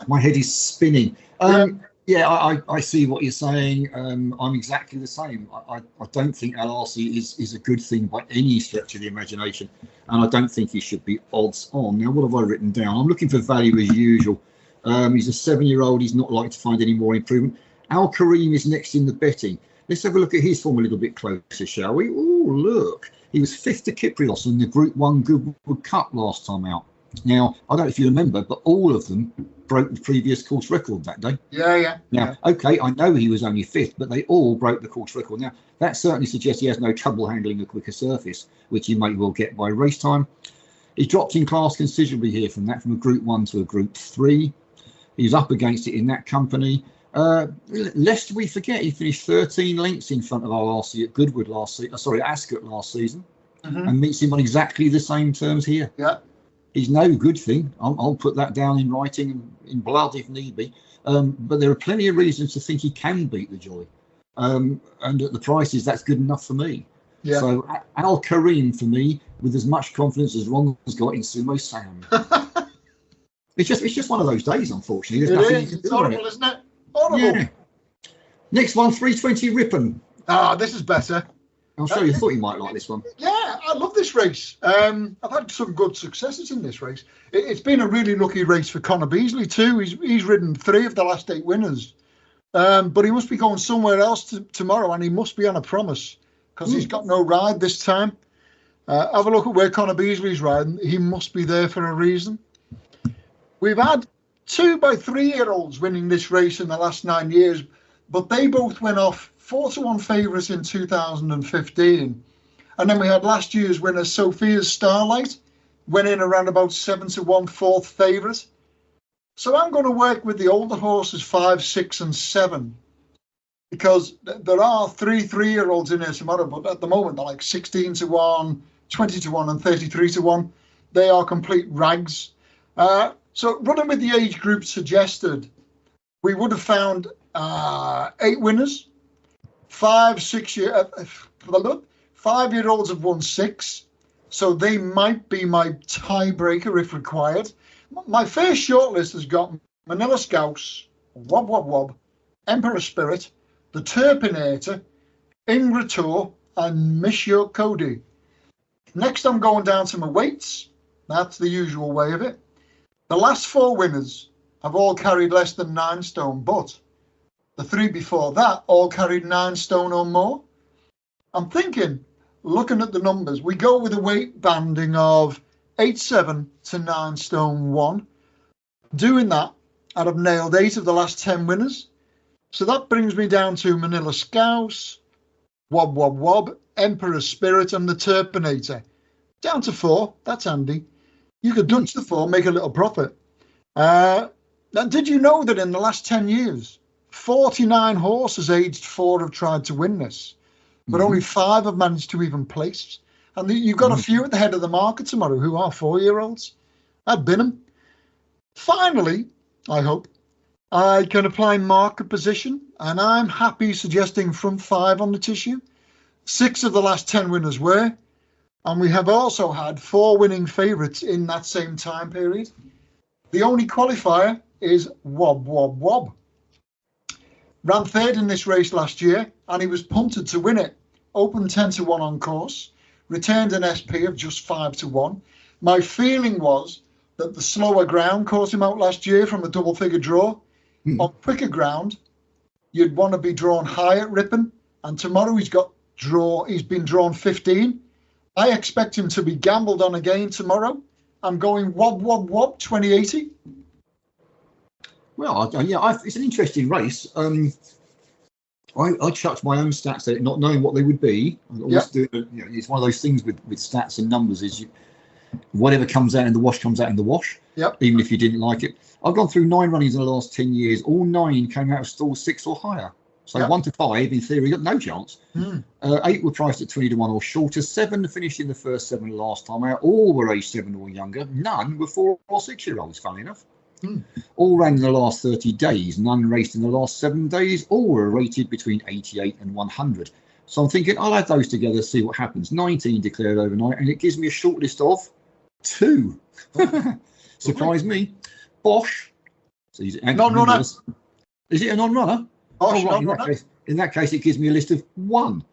my head is spinning. I see what you're saying. I'm exactly the same. I don't think LRC is a good thing by any stretch of the imagination, and I don't think he should be odds on. Now, what have I written down? I'm looking for value as usual. He's a 7-year-old. He's not likely to find any more improvement. Al Kareem is next in the betting. Let's have a look at his form a little bit closer, shall we? Oh, look. He was 5th to Kyprios in the Group 1 Goodwood Cup last time out. Now, I don't know if you remember, but all of them broke the previous course record that day. Yeah. Okay, I know he was only 5th, but they all broke the course record. Now, that certainly suggests he has no trouble handling a quicker surface, which he may well get by race time. He dropped in class considerably here from a Group 1 to a Group 3. He was up against it in that company. Lest we forget, he finished 13 lengths in front of LRC at Goodwood Ascot last season, and meets him on exactly the same terms here. Yeah. He's no good thing. I'll put that down in writing and in blood if need be. But there are plenty of reasons to think he can beat the Jolly. And at the prices, that's good enough for me. Yeah. So Al Kareem for me, with as much confidence as Ron's got in Sumo Sam. It's just one of those days, unfortunately. There's nothing you can do. It's horrible, isn't it? Horrible. Yeah. Next one, 320 Ripon. This is better. I'm sure you thought you might like this one. Yeah, I love this race. I've had some good successes in this race. It's been a really lucky race for Connor Beasley too. He's ridden 3 of the last 8 winners. But he must be going somewhere else tomorrow, and he must be on a promise because he's got no ride this time. Have a look at where Connor Beasley's riding. He must be there for a reason. We've had 2 by 3-year-olds winning this race in the last 9 years, but they both went off 4 to 1 favourites in 2015. And then we had last year's winner, Sophia's Starlight, went in around about 7 to 1 4th favourite. So I'm going to work with the older horses 5, 6 and 7, because there are 3 3-year-olds in here tomorrow, but at the moment they're like 16 to 1, 20 to 1 and 33 to 1. They are complete rags. So running with the age group suggested, we would have found 8 winners. 5-year-olds have won 6, so they might be my tiebreaker if required. My first shortlist has got Manila Scouse, Wob Wob Wob, Emperor Spirit, the Terpinator, Ingratour and Monsieur Cody. Next, I'm going down to my weights. That's the usual way of it. The last 4 winners have all carried less than 9 stone, but the 3 before that all carried 9 stone or more. I'm thinking, looking at the numbers, we go with a weight banding of 8'7" to 9 stone 1. Doing that, I'd have nailed 8 of the last 10 winners. So that brings me down to Manila Scouse, Wob Wob Wob, Emperor Spirit, and the Turpinator. Down to 4. That's handy. You could Dutch the 4, make a little profit. Now, did you know that in the last 10 years, 49 horses aged 4 have tried to win this, but only 5 have managed to even place? And you've got a few at the head of the market tomorrow who are 4-year-olds. I'd bin them. Finally, I hope, I can apply market position, and I'm happy suggesting front 5 on the tissue. 6 of the last 10 winners were, and we have also had 4 winning favourites in that same time period. The only qualifier is Wob Wob Wob. Ran 3rd in this race last year, and he was punted to win it. Opened 10-1 on course, returned an SP of just 5-1. My feeling was that the slower ground caught him out last year from a double-figure draw. On quicker ground, you'd want to be drawn high at Ripon, and tomorrow he's been drawn 15. I expect him to be gambled on again tomorrow. I'm going Wob Wob Wob 2080. Well, it's an interesting race. I chucked my own stats at it, not knowing what they would be. It's one of those things with stats and numbers is whatever comes out in the wash comes out in the wash. Yep. Even if you didn't like it. I've gone through 9 runnings in the last 10 years. All 9 came out of stall 6 or higher. So 1 to 5, in theory, got no chance. 8 were priced at 20-1 or shorter. 7 finished in the first 7 last time out. All were age 7 or younger. None were 4 or 6-year-olds, funnily enough. All ran in the last 30 days. None raced in the last 7 days. All were rated between 88 and 100. So I'm thinking I'll add those together, see what happens. 19 declared overnight, and it gives me a short list of 2. Surprise me. Bosch. So non-runner. Is it a non-runner? Bosch, right. In that case, it gives me a list of 1.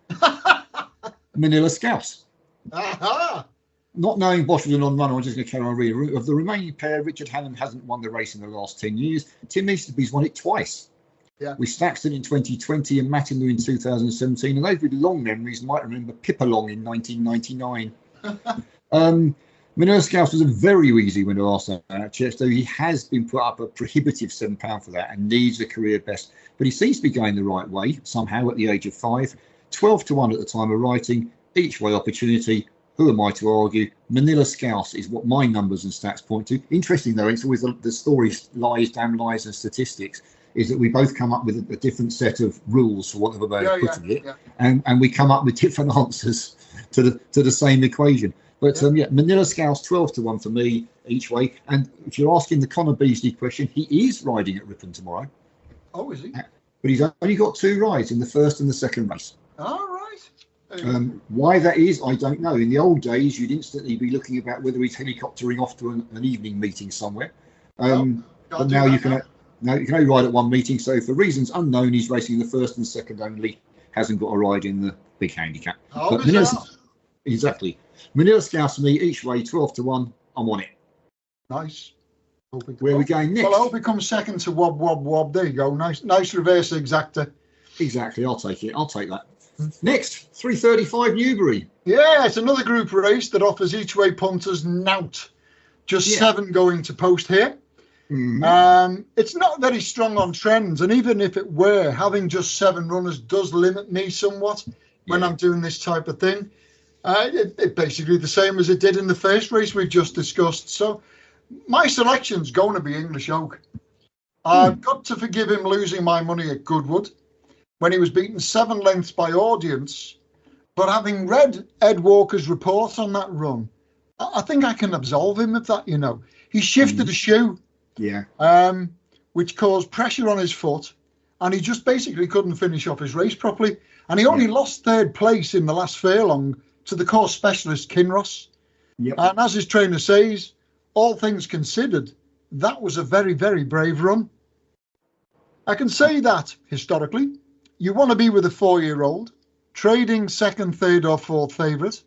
Manila Scouse. Aha! Not knowing Bosch was a non-runner, I'm just going to carry on reading. Of the remaining pair, Richard Hannum hasn't won the race in the last 10 years. Tim Easterby's won it twice. Yeah. We Staxton in 2020 and Mattingley in 2017. And those with long memories might remember Pippalong in 1999. Manila Scouse was a very easy winner last time at Chester. He has been put up a prohibitive £7 for that and needs a career best. But he seems to be going the right way somehow at the age of 5. 12-1 at the time of writing. Each way opportunity. Who am I to argue? Manila Scouse is what my numbers and stats point to. Interesting, though, it's always the story, damn lies and statistics, is that we both come up with a different set of rules, for whatever way of putting it, and we come up with different answers to the same equation. But Manila Scouse 12-1 for me each way. And if you're asking the Connor Beasley question, he is riding at Ripon tomorrow. Oh, is he? But he's only got 2 rides in the first and the second race. All right. Why that is, I don't know. In the old days, you'd instantly be looking about whether he's helicoptering off to an evening meeting somewhere. But now you can only ride at one meeting. So for reasons unknown, he's racing the first and second only. Hasn't got a ride in the big handicap. Oh, exactly. Manila Scouse for me each way 12-1. I'm on it. Nice. Where are we going next? Well, I hope it comes second to Wob Wob Wob. There you go. Nice reverse exacta. Exactly. I'll take it. I'll take that. Next, 335 Newbury. Yeah, it's another group race that offers each way punters nout. Just 7 going to post here. It's not very strong on trends, and even if it were, having just 7 runners does limit me somewhat when I'm doing this type of thing. It basically the same as it did in the first race we just discussed. So my selection's going to be English Oak. I've got to forgive him losing my money at Goodwood when he was beaten 7 lengths by Audience. But having read Ed Walker's report on that run, I think I can absolve him of that, He shifted a shoe, which caused pressure on his foot, and he just basically couldn't finish off his race properly. And he only lost 3rd place in the last furlong to the course specialist Kinross. And as his trainer says, all things considered, that was a very, very brave run. I can say that, historically, you want to be with a 4-year-old. trading second, third, or fourth favourite.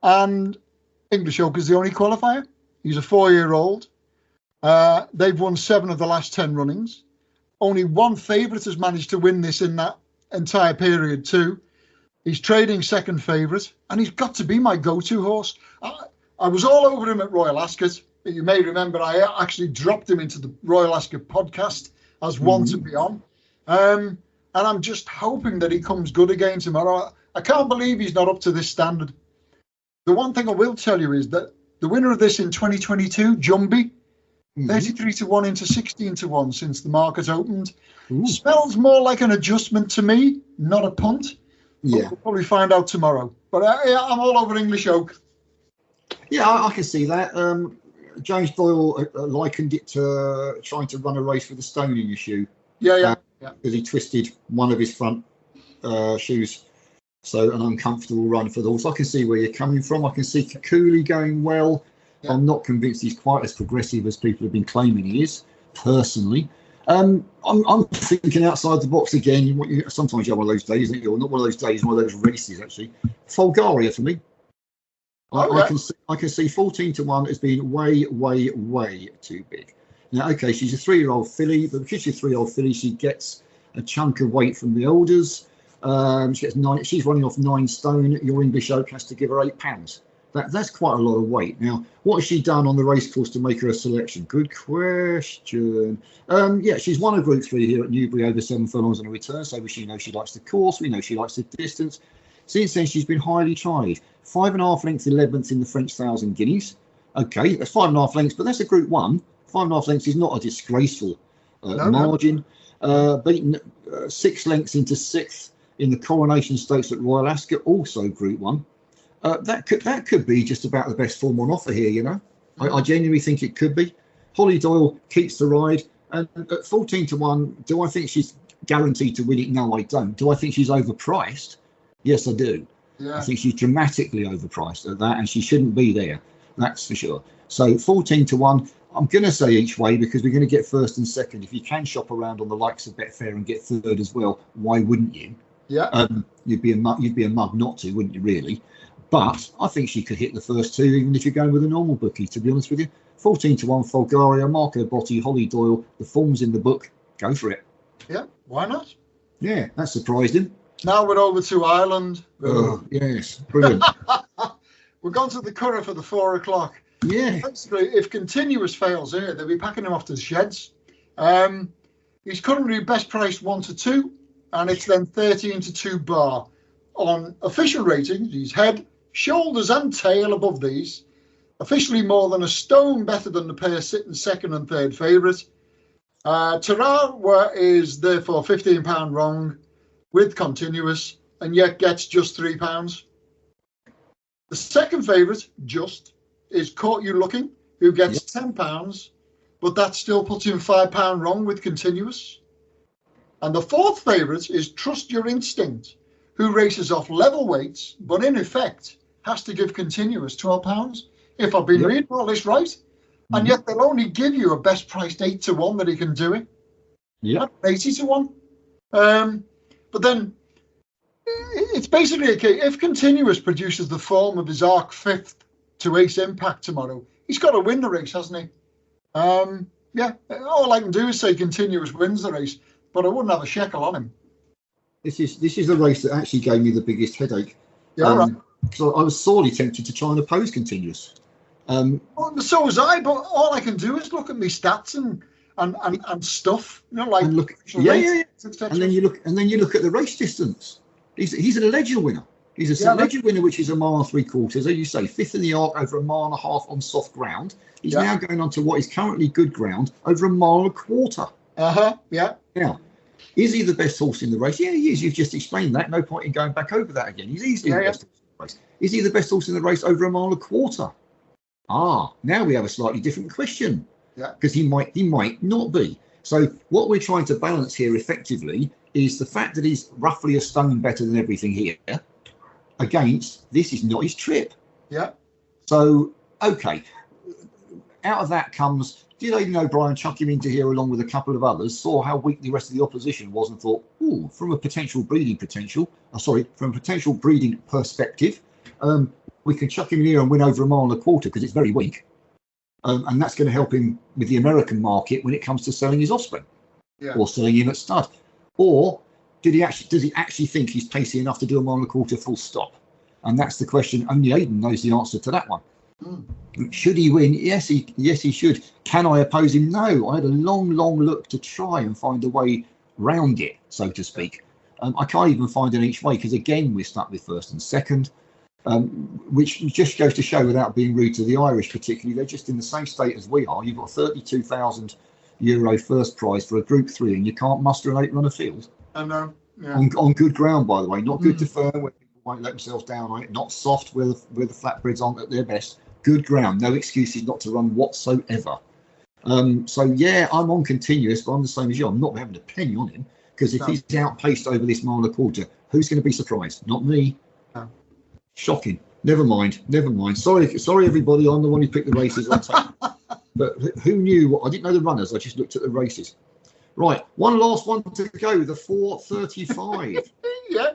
And English Oak is the only qualifier. He's a 4-year-old. They've won 7 of the last 10 runnings. Only one favourite has managed to win this in that entire period too. He's trading second favourite, and he's got to be my go-to horse. I was all over him at Royal Ascot. You may remember I actually dropped him into the Royal Ascot podcast as one to be on. And I'm just hoping that he comes good again tomorrow. I can't believe he's not up to this standard. The one thing I will tell you is that the winner of this in 2022, Jumbie, 33 to 1 into 16 to 1 since the market opened. Smells more like an adjustment to me, not a punt. Yeah. We'll probably find out tomorrow. But I'm all over English Oak. Yeah, I can see that. James Doyle likened it to trying to run a race with a stone in your shoe. Yeah. Because he twisted one of his front shoes. So an uncomfortable run for the horse. I can see where you're coming from. I can see Kakuli going well. Yeah. I'm not convinced he's quite as progressive as people have been claiming he is, personally. I'm thinking outside the box again. Sometimes you have one of those days, isn't it? Or not one of those days, one of those races, actually. Folgaria for me. I can see 14 to 1 as being way, way, way too big. Now, okay, she's a 3-year-old filly, but because she's a 3-year-old filly, she gets a chunk of weight from the elders. She gets 9. She's running off 9 stone. Your English Oak has to give her £8. That's quite a lot of weight. Now, what has she done on the racecourse to make her a selection? Good question. Yeah, she's won a Group 3 here at Newbury over 7 furlongs on a return, so we know she likes the course. We know she likes the distance. Since then, she's been highly tried. 5.5 lengths, 11th in the French 1,000 Guineas. Okay, that's 5.5 lengths, but that's a Group 1. 5.5 lengths is not a disgraceful margin. Beaten 6 lengths into 6th in the Coronation Stakes at Royal Ascot, also Group 1. That could be just about the best form on offer here, you know. I genuinely think it could be. Holly Doyle keeps the ride, and at 14 to 1, do I think she's guaranteed to win it? No, I don't. Do I think she's overpriced? Yes, I do. Yeah. I think she's dramatically overpriced at that, and she shouldn't be there. That's for sure. So 14 to 1. I'm going to say each way because we're going to get first and second. If you can shop around on the likes of Betfair and get third as well, why wouldn't you? Yeah. You'd be a mug not to, wouldn't you? Really. But I think she could hit the first 2, even if you're going with a normal bookie, to be honest with you. 14 to 1, Folgaria, Marco Botti, Holly Doyle. The form's in the book. Go for it. Yeah, why not? Yeah, that surprised him. Now we're over to Ireland. Oh, yes, brilliant. We're going to the Curragh for the 4 o'clock. Yeah. Basically, if Continuous fails here, they'll be packing him off to the sheds. He's currently best priced 1 to 2, and it's then 13 to 2 bar. On official ratings, he's head, shoulders and tail above these. Officially more than a stone better than the pair sitting second and third favourite. Tarawa is therefore £15 wrong with Continuous, and yet gets just £3. The second favourite, Just, is Caught You Looking, who gets £10, but that still puts him £5 wrong with Continuous. And the fourth favourite is Trust Your Instinct, who races off level weights, but in effect has to give Continuous £12, if I've been reading all this right. And yet they'll only give you a best priced 8 to 1 that he can do it. Yeah. 80 to 1. But then it's basically a case, if Continuous produces the form of his Arc 5th to Ace Impact tomorrow, he's got to win the race, hasn't he? Yeah, all I can do is say Continuous wins the race, but I wouldn't have a shekel on him. This is the race that actually gave me the biggest headache. Yeah, right. So I was sorely tempted to try and oppose Continuous. Well, so was I, but all I can do is look at my stats and stuff, you know, like and look, and then you look at the race distance. He's a legend winner. He's a legend winner, which is a mile and 3/4, as you say, 5th in the Arc over a mile and a half on soft ground. He's now going on to what is currently good ground over a mile and a quarter. Yeah. Now, is he the best horse in the race? Yeah, he is. You've just explained that. No point in going back over that again. He's easily the best horse in the race. Is he the best horse in the race over a mile and a quarter? Now we have a slightly different question. Yeah. Because he might not be. So what we're trying to balance here effectively is the fact that he's roughly a stone better than everything here against this is not his trip. Yeah. So, okay. out of that comes, did Aidan O'Brien chuck him into here along with a couple of others, saw how weak the rest of the opposition was and thought, ooh, from a potential breeding perspective, we can chuck him in here and win over a mile and a quarter because it's very weak. And that's going to help him with the American market when it comes to selling his offspring or selling him at stud. Or does he actually think he's pacey enough to do a mile and a quarter full stop? And that's the question. Only Aidan knows the answer to that one. Should he win? Yes, he should. Can I oppose him? No. I had a long look to try and find a way round it, so to speak. I can't even find an each way because, again, we're stuck with first and second, which just goes to show, without being rude to the Irish particularly, they're just in the same state as we are. You've got €32,000 first prize for a Group 3 and you can't muster an 8-runner field. I know. Yeah. On good ground, by the way. Not good to firm where people won't let themselves down on it. Not soft where the flatbreads aren't at their best. Good ground. No excuses not to run whatsoever. So, yeah, I'm on continuous, but I'm the same as you. I'm not having a penny on him because if he's outpaced over this mile and a quarter, who's going to be surprised? Not me. No. Shocking. Never mind. Sorry, everybody. I'm the one who picked the races. But who knew? I didn't know the runners. I just looked at the races. Right, one last one to go, the 4:35. Yeah,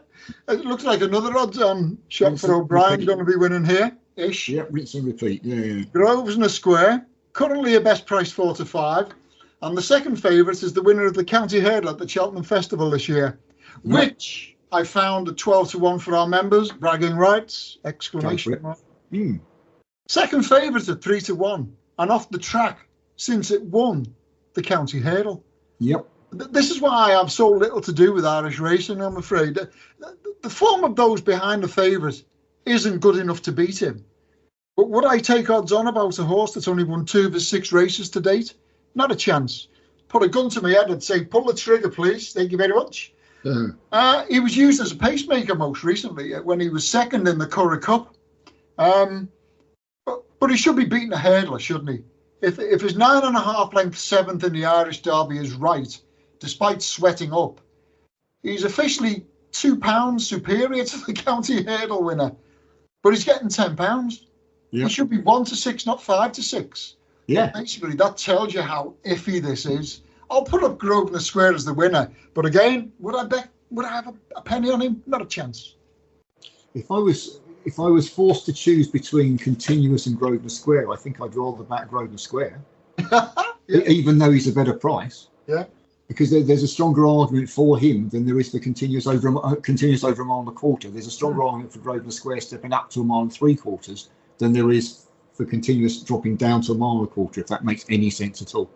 it looks like another odds-on shot for O'Brien going to be winning here, ish. Yeah, rinse and repeat. Yeah. Groves and a square, currently a best price 4 to 5, and the second favourite is the winner of the County Hurdle at the Cheltenham Festival this year, which I found at 12 to 1 for our members. Bragging rights! Exclamation mark. Second favourite at 3 to 1, and off the track since it won the County Hurdle. Yep. This is why I have so little to do with Irish racing, I'm afraid. The form of those behind the favourite isn't good enough to beat him. But would I take odds on about a horse that's only won 2 of his 6 races to date? Not a chance. Put a gun to my head and say, pull the trigger, please. Thank you very much. He was used as a pacemaker most recently when he was second in the Curragh Cup. But he should be beating a hurdler, shouldn't he? If his 9.5 length 7th in the Irish Derby is right, despite sweating up, he's officially £2 superior to the County Hurdle winner. But he's getting £10. He should be 1 to 6, not 5 to 6. Yeah. Basically, that tells you how iffy this is. I'll put up Grosvenor Square as the winner, but again, would I have a penny on him? Not a chance. If I was forced to choose between Continuous and Grosvenor Square, I think I'd rather back Grosvenor Square, even though he's a better price. Yeah. Because there's a stronger argument for him than there is for Continuous over a mile and a quarter. There's a stronger argument for Grosvenor Square stepping up to a mile and 3/4 than there is for Continuous dropping down to a mile and a quarter, if that makes any sense at all.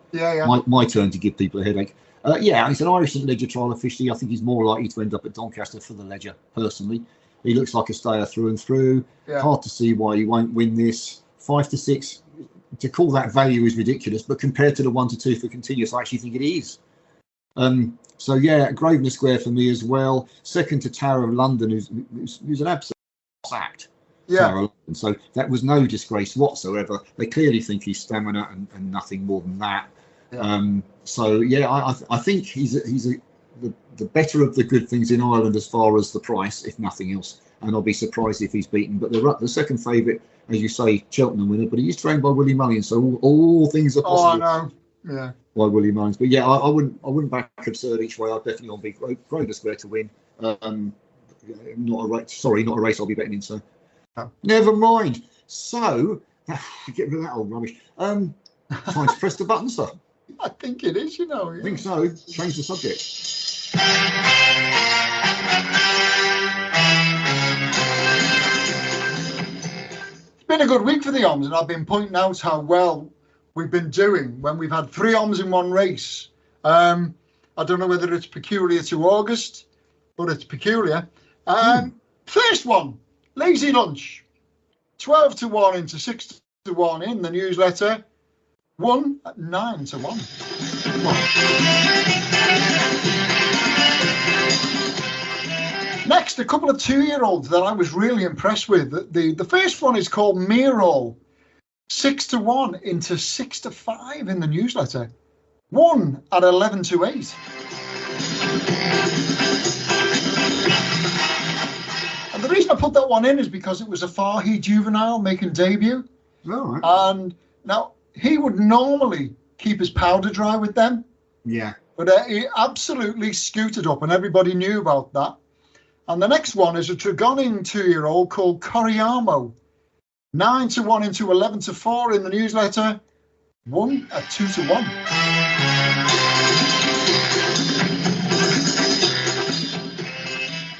My turn to give people a headache. He's an Irish St Leger trial officially. I think he's more likely to end up at Doncaster for the Leger, personally. He looks like a stayer through and through. Yeah. Hard to see why he won't win this. 5 to 6, to call that value is ridiculous, but compared to the 1 to 2 for Continuous, I actually think it is. Grosvenor Square for me as well. Second to Tower of London, who's an absolute act. Yeah. Tower of London. So that was no disgrace whatsoever. They clearly think he's stamina and nothing more than that. Yeah. I think he's the better of the good things in Ireland as far as the price, if nothing else. And I'll be surprised if he's beaten. But the second favourite, as you say, Cheltenham winner, but he's trained by Willie Mullins, so all things are possible. Oh, I know. Yeah. By Willie Mullins. But yeah, I wouldn't back absurd each way. I'd definitely on big Grosvenor Square to win. Not a race I'll be betting in, so never mind. So get rid of that old rubbish. Time to press the button, sir. I think it is, Yeah. I think so. Change the subject. It's been a good week for the OMS, and I've been pointing out how well we've been doing when we've had 3 OMS in one race. I don't know whether it's peculiar to August, but it's peculiar. First one, Lazy Lunch. 12 to 1 into 6 to 1 in the newsletter. 1 at 9 to 1. Next, a couple of 2-year-olds that I was really impressed with. The first one is called Mirol. 6 to 1 into 6 to 5 in the newsletter. 1 at 11 to 8. And the reason I put that one in is because it was a Farhi juvenile making debut. Oh, right. And now he would normally keep his powder dry with them. Yeah. But he absolutely scooted up, and everybody knew about that. And the next one is a Tregoning 2-year-old called Coriamo. 9-1 into 11-4 in the newsletter. Won at 2-1.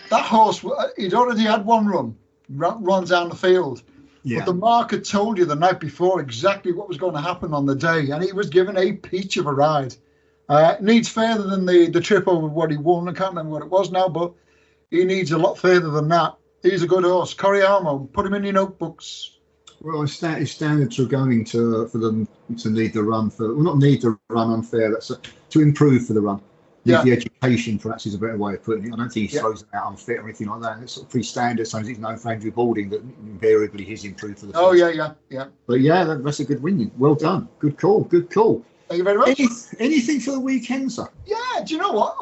That horse, he'd already had one run down the field. Yeah. But the market told you the night before exactly what was going to happen on the day, and he was given a peach of a ride. Needs further than the trip over what he won. I can't remember what it was now, but he needs a lot further than that. He's a good horse. Coriamo, put him in your notebooks. Well, it's standard to going for them to need the run not need the run unfair. That's to improve for the run. Yeah. The education, perhaps, is a better way of putting it. I don't think he throws them out unfit or anything like that. It's sort of pretty standard, so he's known for Andrew Balding that invariably he's improved for the. Oh yeah. But yeah, that's a good win. Well done. Good call. Thank you very much. Anything for the weekend, sir? Yeah. Do you know what?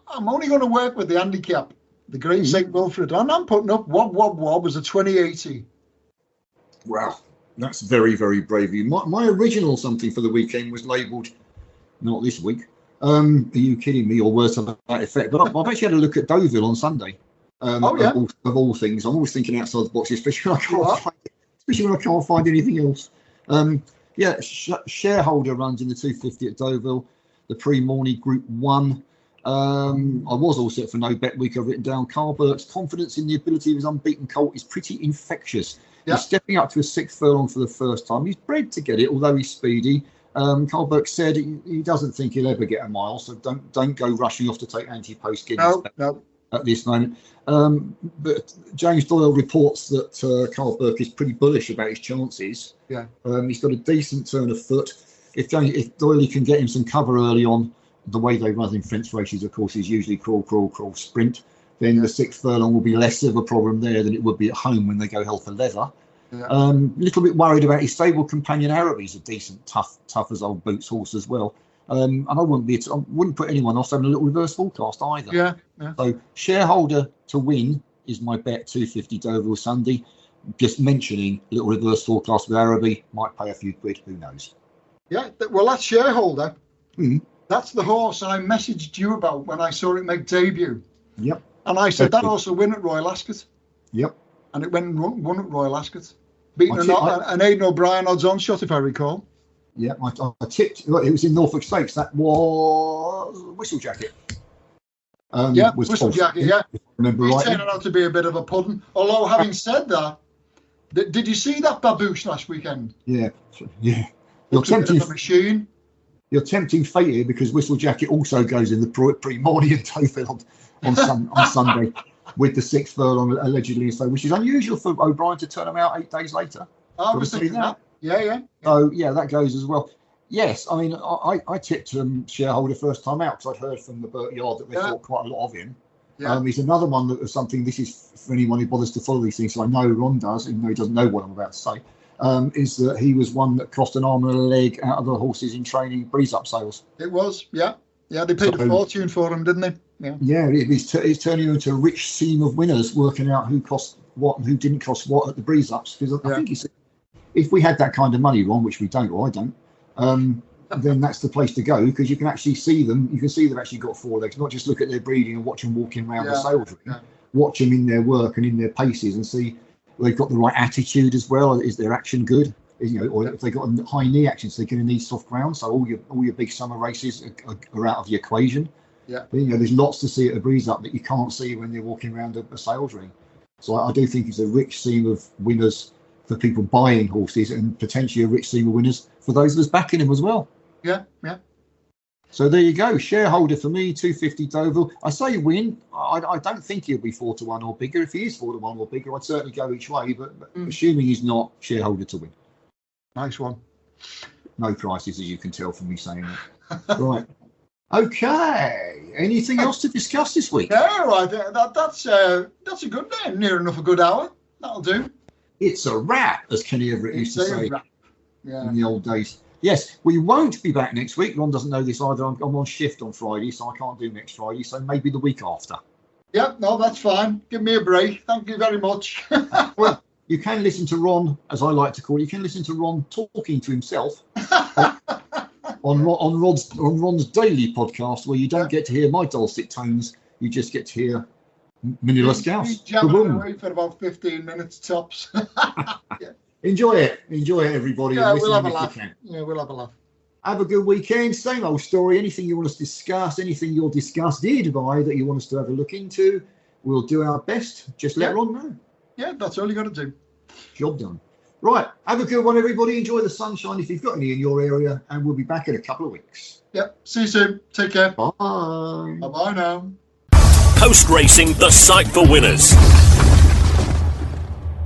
I'm only going to work with the handicap, the Great St. Wilfrid, and I'm putting up Wob as a 2080. Wow, that's very, very brave of you. My original something for the weekend was labelled, not this week. Are you kidding me, or worse to that effect? But I've actually had a look at Deauville on Sunday. Of all things, I'm always thinking outside the box, especially when I can't find anything else. Shareholder runs in the 250 at Deauville, the pre-morning Group 1. I was all set for no bet week. I've written down Carl Burke's confidence in the ability of his unbeaten colt is pretty infectious. He's stepping up to a 6th furlong for the first time. He's bred to get it, although he's speedy. Carl Burke said he doesn't think he'll ever get a mile, so don't go rushing off to take anti-post Guineas at this moment. But James Doyle reports that Carl Burke is pretty bullish about his chances. Yeah. He's got a decent turn of foot. If Doyle can get him some cover early on, the way they run in fence races, of course, is usually crawl, sprint. Then the 6th furlong will be less of a problem there than it would be at home when they go hell for leather. Yeah. Little bit worried about his stable companion Araby's a decent, tough as old boots horse as well. And I wouldn't put anyone off having a little reverse forecast either. Yeah. So shareholder to win is my bet. 250 Deauville Sunday. Just mentioning little reverse forecast with Araby might pay a few quid. Who knows? Yeah. Well, that's shareholder. That's the horse I messaged you about when I saw it make debut. Yep. And I said that also win at Royal Ascot. Yep. And it went and won at Royal Ascot, beating an Aidan O'Brien odds-on shot, if I recall. Yeah, I tipped. Look, it was in Norfolk Stakes. That was Whistle Jacket. Whistle Jacket. Yeah. If I remember He's right. turning out to be a bit of a pudding. Although, having said that, did you see that baboosh last weekend? Yeah. You're tempting a machine. You're tempting fate here because Whistle Jacket also goes in the pre-morning and Deauville on Sunday with the 6th furlong allegedly, so which is unusual for O'Brien to turn him out 8 days later. I was thinking that. Yeah. So that goes as well. Yes, I mean I tipped shareholder first time out because I'd heard from the Burt Yard that they thought quite a lot of him. Yeah. He's another one that was something. This is for anyone who bothers to follow these things. So I know Ron does, even though he doesn't know what I'm about to say. Is that he was one that cost an arm and a leg out of the horses in training breeze up sales. It was, yeah. They paid a fortune for him, didn't they? Yeah, it's turning into a rich seam of winners working out who cost what and who didn't cost what at the breeze ups. Because I think if we had that kind of money, Ron, which we don't, or I don't, then that's the place to go because you can actually see them. You can see they've actually got 4 legs, not just look at their breeding and watch them walking around the sales ring. Yeah. Watch them in their work and in their paces and see they've got the right attitude as well. Is their action good? Or if they've got a high knee action, so they're going to need soft ground. So all your big summer races are out of the equation. Yeah. But, there's lots to see at a breeze up that you can't see when they're walking around a sales ring. So I do think it's a rich seam of winners for people buying horses and potentially a rich seam of winners for those of us backing them as well. Yeah. So there you go. Shareholder for me, 250 Deauville. I say win. I don't think he'll be 4-1 or bigger. If he is 4-1 or bigger, I'd certainly go each way. But assuming he's not, shareholder to win. Nice one. No prices, as you can tell from me saying that. Right. Okay. Anything else to discuss this week? Yeah, right. That's a good name. Near enough a good hour. That'll do. It's a wrap, as Kenny Everett used to say in the old days. Yes, we won't be back next week. Ron doesn't know this either. I'm on shift on Friday, so I can't do next Friday. So maybe the week after. Yeah, no, that's fine. Give me a break. Thank you very much. You can listen to Ron, as I like to call it, you can listen to Ron talking to himself on Ron's daily podcast, where you don't get to hear my dulcet tones, you just get to hear Manila Scouse. He's jamming away for about 15 minutes tops. Yeah. Enjoy it, everybody. Yeah, and we'll have a if you laugh. can. Yeah, we'll have a laugh. Have a good weekend. Same old story. Anything you want us to discuss, anything you're disgusted by that you want us to have a look into, we'll do our best. Just let Ron know. Yeah, that's all you got to do. Job done. Right. Have a good one, everybody. Enjoy the sunshine if you've got any in your area, and we'll be back in a couple of weeks. Yep. See you soon. Take care. Bye. Bye-bye now. Post Racing, the site for winners.